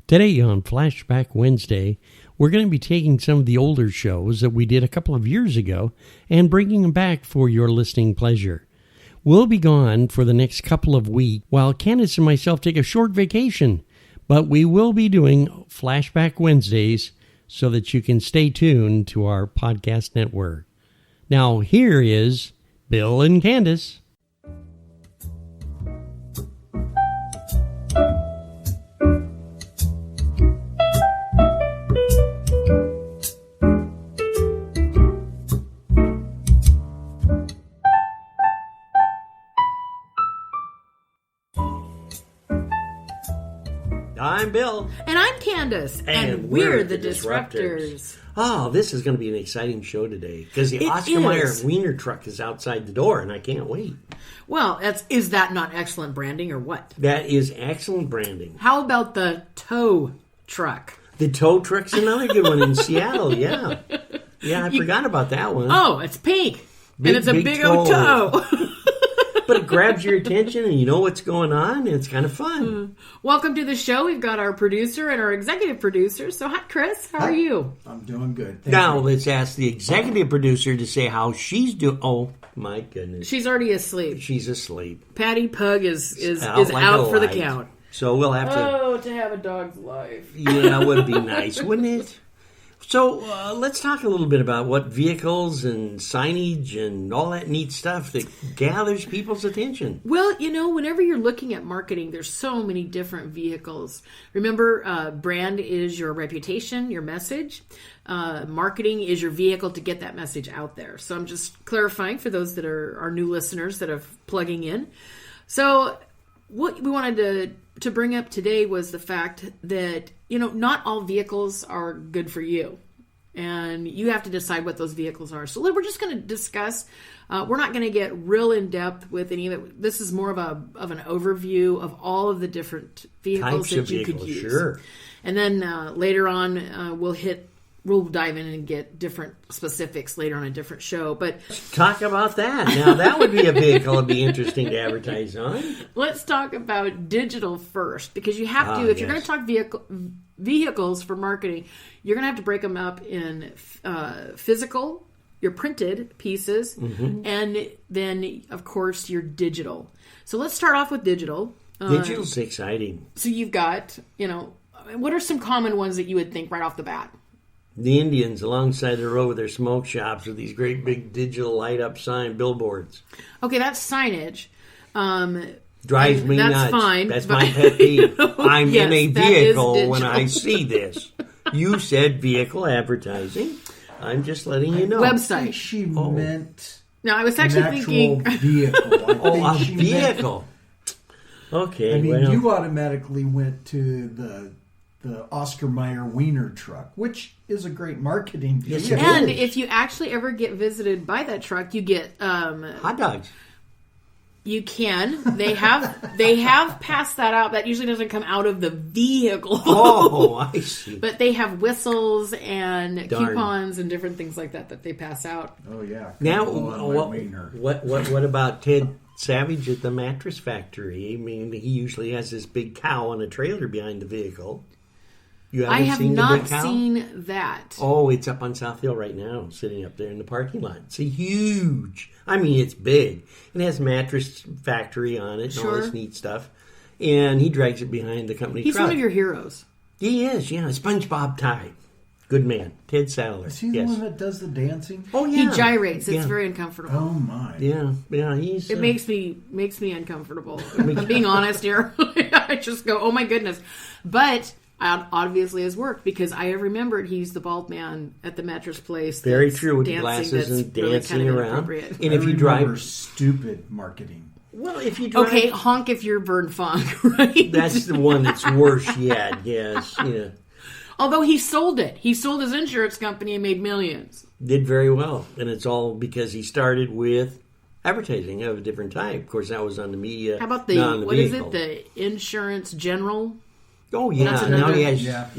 Today on Flashback Wednesday, we're going to be taking some of the older shows that we did a couple of years ago and bringing them back for your listening pleasure. We'll be gone for the next couple of weeks while Candace and myself take a short vacation, but we will be doing Flashback Wednesdays so that you can stay tuned to our podcast network. Now, here is Bill and Candace. I'm Bill. And I'm Candace. And we're the Disruptors. Oh, this is going to be an exciting show today because the Oscar Mayer Wiener truck is outside the door and I can't wait. Well, is that not excellent branding or what? That is excellent branding. How about the tow truck? The tow truck's another good one in Seattle, yeah. Yeah, I forgot about that one. Oh, it's pink. And it's a big old toe. But it grabs your attention and you know what's going on and it's kind of fun. Welcome to the show. We've got our producer and our executive producer. So, hi, Chris. How are you? I'm doing good. Now, let's ask the executive producer to say how she's doing. Oh, my goodness. She's already asleep. She's asleep. Patty Pug is out for the count. So we'll have to... Oh, to have a dog's life. Yeah, it would be nice, wouldn't it? So let's talk a little bit about what vehicles and signage and all that neat stuff that gathers people's attention. Well, you know, whenever you're looking at marketing, there's so many different vehicles. Remember, brand is your reputation, your message. Marketing is your vehicle to get that message out there. So I'm just clarifying for those that are new listeners that are plugging in. So what we wanted to bring up today was the fact that, you know, not all vehicles are good for you. And you have to decide what those vehicles are. So we're just going to discuss. We're not going to get real in depth with any of it. This is more of an overview of all of the different vehicles that you could use. Sure. And then later on, we'll dive in and get different specifics later on a different show. But talk about that. Now, that would be a vehicle that'd be interesting to advertise on. Let's talk about digital first, because you have to, if you're going to talk vehicles for marketing, you're going to have to break them up in physical, your printed pieces, and then, of course, your digital. So let's start off with digital. Digital's exciting. So you've got, you know, what are some common ones that you would think right off the bat? The Indians alongside the road with their smoke shops with these great big digital light-up sign billboards. Okay, that's signage. Drives me nuts. That's fine. That's my pet peeve. You know, I'm in a vehicle when digital. I see this. You said vehicle advertising. I'm just letting you know. Website. She meant No, I was actually thinking vehicle. A vehicle. Okay. I mean, you automatically went to the Oscar Mayer Wiener truck, which is a great marketing vehicle. And if you actually ever get visited by that truck, you get hot dogs. You can. They have passed that out. That usually doesn't come out of the vehicle. Oh, I see. But they have whistles and coupons and different things like that they pass out. Oh yeah. Now, what about Ted Savage at the mattress factory? I mean, he usually has this big cow on a trailer behind the vehicle. I have not seen that. Oh, it's up on South Hill right now, sitting up there in the parking lot. It's huge. I mean, it's big. It has mattress factory on it and all this neat stuff. And he drags it behind the company truck. He's one of your heroes. He is, yeah. SpongeBob type. Good man. Ted Sadler. Is he the one that does the dancing? Oh, yeah. He gyrates. It's very uncomfortable. Oh, my. Yeah. It makes me uncomfortable. I'm being honest here. I just go, oh, my goodness. But obviously has worked because I have remembered he's the bald man at the mattress place. Very true, with glasses and dancing really around. And if you drive stupid marketing. Well, if you drive, okay, honk if you're Vern Funk, right? That's the one that's worse yet. Yes, yeah. Although he sold it, he sold his insurance company and made millions. Did very well, and it's all because he started with advertising of a different type. Of course, that was on the media. How about the Insurance General? Oh, yeah. Now he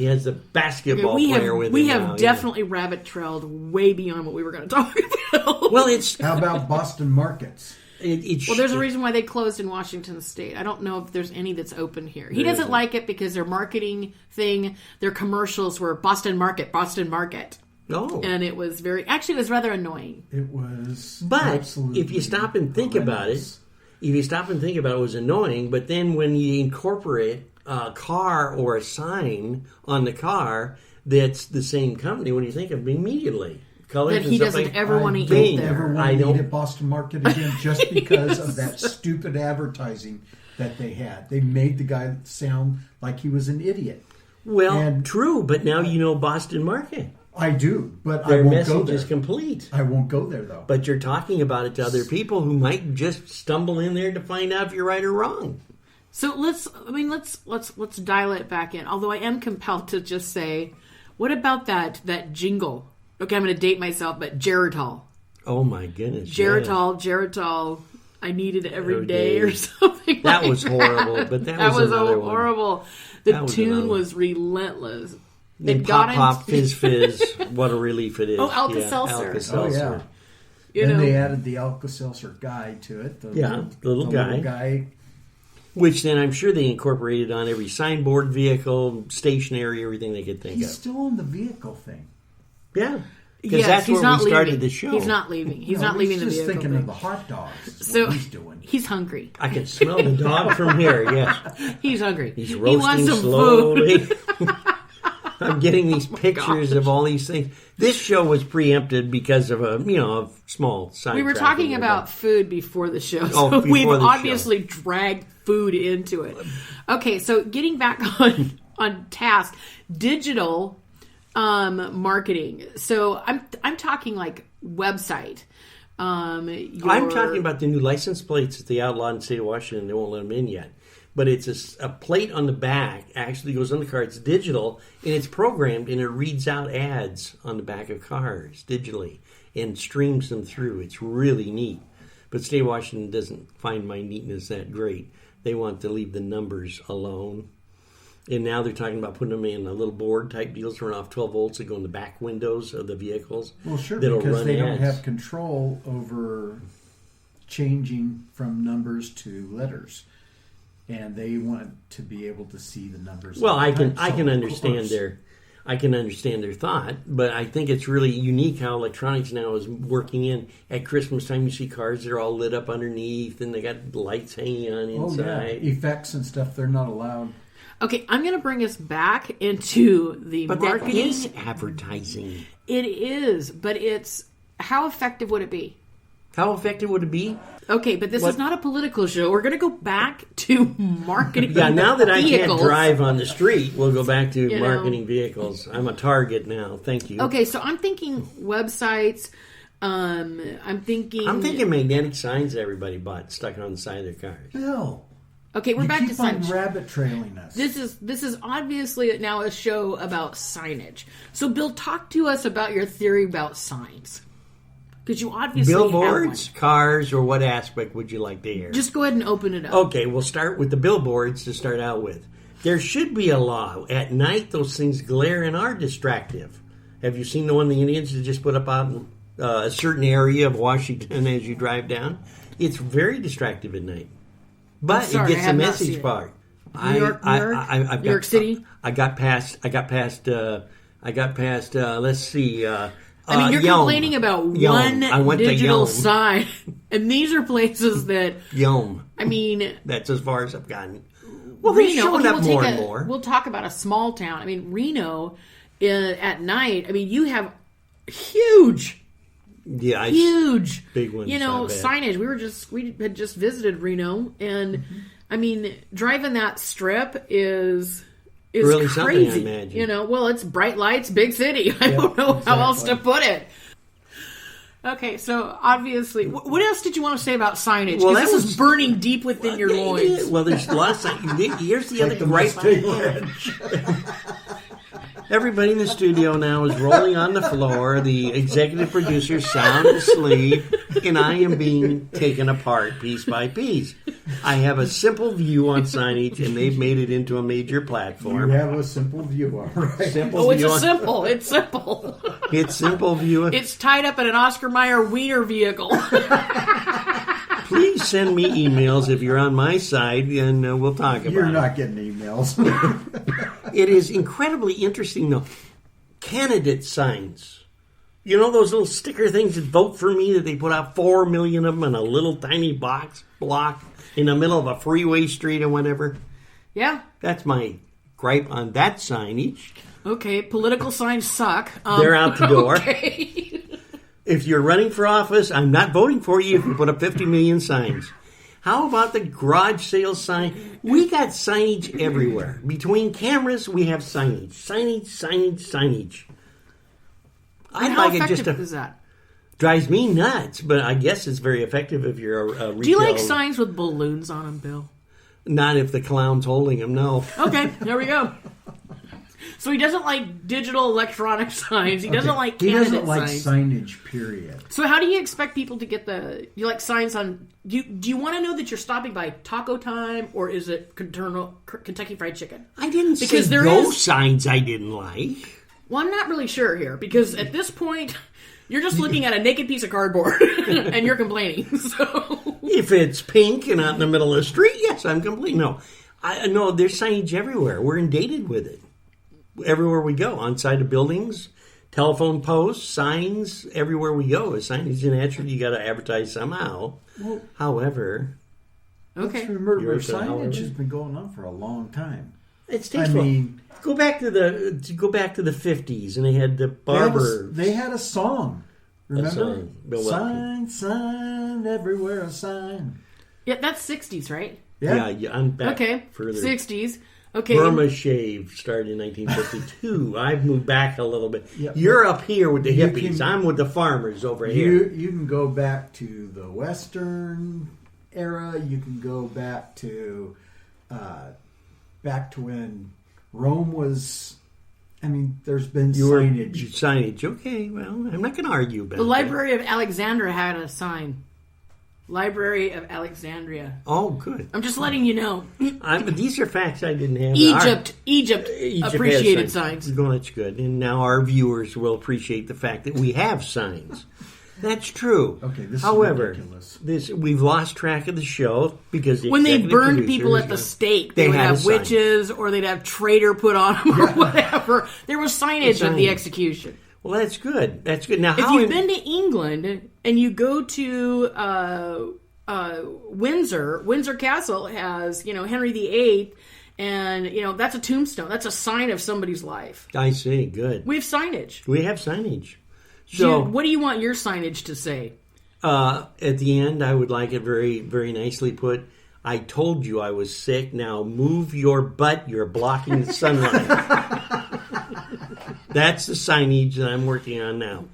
has the basketball player with him. We have definitely rabbit trailed way beyond what we were going to talk about. Well, it's... How about Boston Markets? Well, there's a reason why they closed in Washington State. I don't know if there's any that's open here. He doesn't like it because their marketing thing, their commercials were Boston Market, Boston Market. Oh. And it was it was rather annoying. It was. But if you stop and think about it, it was annoying. But then when you incorporate a car or a sign on the car that's the same company, when you think of it immediately. That he doesn't ever want to eat there. I don't eat at Boston Market again just because of that stupid advertising that they had. They made the guy sound like he was an idiot. Well, true, but now you know Boston Market. I do, but Their I won't message go there. is complete. I won't go there though. But you're talking about it to other people who might just stumble in there to find out if you're right or wrong. So let's dial it back in. Although I am compelled to just say, what about that jingle? Okay, I'm going to date myself, but Geritol. Oh my goodness. Geritol. I need it every day or something. That was horrible, but that was another one. Horrible. The tune was relentless. Then pop, fizz, fizz. What a relief it is. Oh, Alka-Seltzer. Alka-Seltzer. Yeah. And they added the Alka-Seltzer guy to it. The little guy. Which then I'm sure they incorporated on every signboard, vehicle, stationary, everything they could think of. He's still on the vehicle thing. Yeah. Because that's where we started the show. He's not leaving. He's not leaving the vehicle. He's just thinking thing. of the hot dogs. So what he's doing. He's hungry. I can smell the dog from here, yes. He's hungry. He's roasting wants some slowly. Food. I'm getting these pictures of all these things. This show was preempted because of a small side. We were talking about food before the show, so before we've the obviously dragged food into it. Okay, so getting back on task, digital marketing. So I'm talking like website. I'm talking about the new license plates that they outlawed in the state of Washington. They won't let them in yet. But it's a plate on the back, actually goes on the car. It's digital, and it's programmed, and it reads out ads on the back of cars digitally and streams them through. It's really neat. But the state of Washington doesn't find my neatness that great. They want to leave the numbers alone. And now they're talking about putting them in a little board type deals run off 12 volts that go in the back windows of the vehicles. Well, sure, because they don't have control over changing from numbers to letters. And they want to be able to see the numbers. Well, I can understand their thought, but I think it's really unique how electronics now is working in. At Christmas time, you see cars that are all lit up underneath, and they got lights hanging on inside. Oh, yeah. Effects and stuff, they're not allowed. Okay, I'm going to bring us back into the marketing. But that is advertising. It is, but it's... How effective would it be? How effective would it be? Okay, but this is not a political show. We're going to go back to marketing Yeah, now that vehicles. I can't drive on the street, we'll go back to marketing vehicles. I'm a target now. Thank you. Okay, so I'm thinking websites. I'm thinking magnetic signs that everybody bought stuck on the side of their cars. Bill. Okay, we're back to signage. Rabbit trailing us. This is obviously now a show about signage. So, Bill, talk to us about your theory about signs. Because you obviously billboards, have one. Cars, or what aspect would you like to hear? Just go ahead and open it up. Okay, we'll start with the billboards to start out with. There should be a law. At night, those things glare and are distractive. Have you seen the one the Indians just put up out in a certain area of Washington as you drive down? It's very distractive at night. But it gets the message part. New York City? I got past, let's see... I mean, you're complaining about one digital sign, and these are places that... I mean... That's as far as I've gotten. Well, they're showing up more and more. We'll talk about a small town. I mean, Reno, at night, I mean, you have huge... Yeah, huge, big ones. Signage. We had just visited Reno, and I mean, driving that strip is really crazy. Something, I imagine. Well, it's bright lights, big city. I don't know how else to put it. Okay, so obviously, what else did you want to say about signage? Well, this is burning deep within your loins. Well, there's a lot of signage. Here's the other gripe I have. Everybody in the studio now is rolling on the floor. The executive producer's sound asleep, and I am being taken apart piece by piece. I have a simple view on signage, and they've made it into a major platform. You have a simple view, all right. It's simple. It's simple. It's simple view. It's tied up in an Oscar Mayer Wiener vehicle. Please send me emails if you're on my side, and we'll talk about it. You're not getting emails. It is incredibly interesting, though. Candidate signs. You know those little sticker things that vote for me that they put out 4 million of them in a little tiny block in the middle of a freeway street or whatever? Yeah. That's my gripe on that signage. Okay, political signs suck. They're out the door. Okay. If you're running for office, I'm not voting for you if you put up 50 million signs. How about the garage sale sign? We got signage everywhere. Between cameras, we have signage. Signage. And how effective is that? Drives me nuts, but I guess it's very effective if you're a retail... Do you like signs with balloons on them, Bill? Not if the clown's holding them, no. Okay, there we go. So he doesn't like digital electronic signs. He doesn't like candidate signs. He doesn't like signage, period. So how do you expect people to get you like signs on... Do you want to know that you're stopping by Taco Time, or is it Kentucky Fried Chicken? I didn't say those signs I didn't like. Well, I'm not really sure here, because at this point, you're just looking at a naked piece of cardboard, and you're complaining. So if it's pink and out in the middle of the street, yes, I'm complaining. No, there's signage everywhere. We're inundated with it. Everywhere we go, on side of buildings, telephone posts, signs, everywhere we go. Signage, and naturally, you got to advertise somehow. Well, however... Okay. Let's remember, signage has been going on for a long time. It's tasteful. I mean, go back to the 50s, and they had the barber. They had a song. Remember? Sign everywhere, a sign. Yeah, that's 60s, right? Yeah, I'm back further. 60s. Okay. Burma Shave started in 1952. I've moved back a little bit. Yep. You're up here with the hippies. I'm with the farmers over here. You can go back to the Western era. You can go back to when Rome was... I mean, there's been signage. Signage. Okay, well, I'm not going to argue about that. The Library of Alexandria had a sign. Library of Alexandria. Oh, good. I'm just letting you know. But these are facts I didn't have. Egypt appreciated signs. Well, that's good. And now our viewers will appreciate the fact that we have signs. That's true. Okay, this However, is ridiculous. We've lost track of the show because when they burned people at the stake, they would have witches or they'd have traitor put on them or whatever. There was signage of the execution. Well, that's good. That's good. Now, if you've been to England and you go to Windsor Castle has Henry VIII, and that's a tombstone. That's a sign of somebody's life. I see. Good. We have signage. So, what do you want your signage to say? At the end, I would like it very, very nicely put. I told you I was sick. Now move your butt. You're blocking the sunlight. That's the signage that I'm working on now.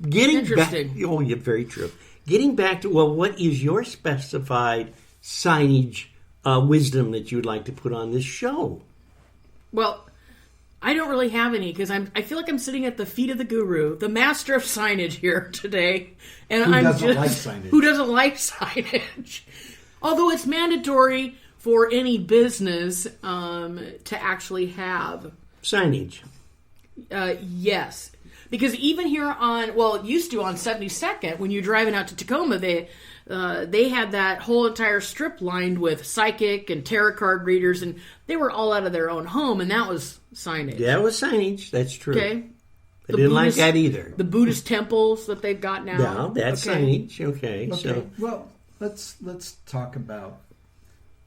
Interesting. Oh, yeah, very true. Getting back to, what is your specified signage wisdom that you'd like to put on this show? Well, I don't really have any because I feel like I'm sitting at the feet of the guru, the master of signage here today. And Who doesn't like signage? Who doesn't like signage? Although it's mandatory for any business to actually have signage. Yes. Because even here it used to on 72nd, when you're driving out to Tacoma, they had that whole entire strip lined with psychic and tarot card readers, and they were all out of their own home, and that was signage. Yeah, it was signage. That's true. Okay. I didn't like that either. The Buddhist temples that they've got now. Yeah, that's signage. Okay. So, well, let's talk about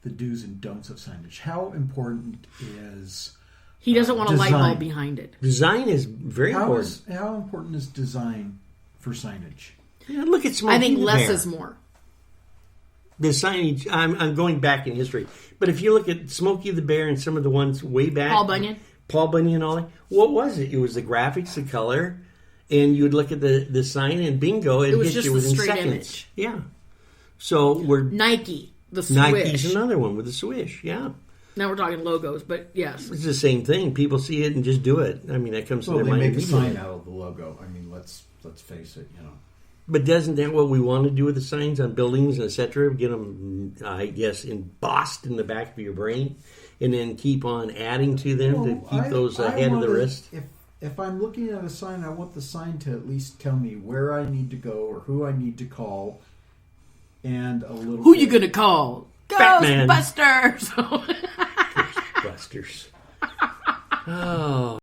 the do's and don'ts of signage. How important is... He doesn't want a light bulb behind it. Design is very important. How important is design for signage? Yeah, look at Smokey I think the less Bear. is more. The signage, I'm going back in history. But if you look at Smokey the Bear and some of the ones way back. Paul Bunyan and all that. What was it? It was the graphics, the color, and you'd look at the sign and bingo, it was hit just you within straight seconds. Image. Yeah. So we're... Nike, the swish. Nike's another one with the swish, yeah. Now we're talking logos, but yes. It's the same thing. People see it and just do it. I mean, that comes to their mind. They make a sign out of the logo. I mean, let's face it, But doesn't that what we want to do with the signs on buildings, etc.? Get them, I guess, embossed in the back of your brain, and then keep on adding to them to keep those ahead of the wrist? If I'm looking at a sign, I want the sign to at least tell me where I need to go or who I need to call. and a little. Who you gonna call? Batman. Ghostbusters. Ghostbusters. Oh.